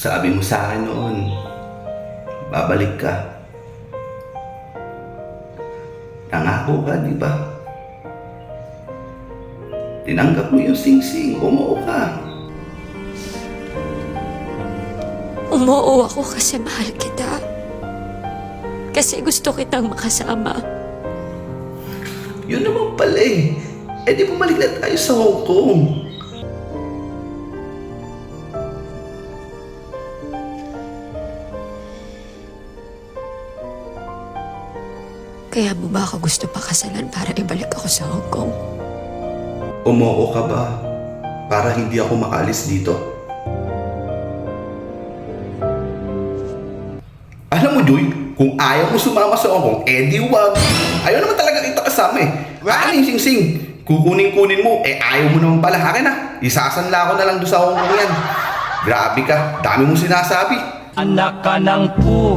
Sabi mo sa akin noon, babalik ka. Nangako ka, di ba? Tinanggap mo yung singsing, umuo ka. Umuo ako kasi mahal kita. Kasi gusto kitang makasama. Yun naman pala eh. Eh di bumalik na tayo sa Hong Kong. Kaya mo ba ako gusto pakasalan para ibalik ako sa Hong Kong? Umuo ka ba? Para hindi ako makaalis dito. Alam mo, Joy, kung ayaw mo sumama sa Hong Kong, eh di wag. Ayaw naman talaga kita kasama eh. Ano yung sing-sing? Kukunin mo, eh ayaw mo naman pala. Akin na, isasanla ko na lang doon sa Hong Kong yan. Grabe ka, dami mong sinasabi. Anak ka ng pu.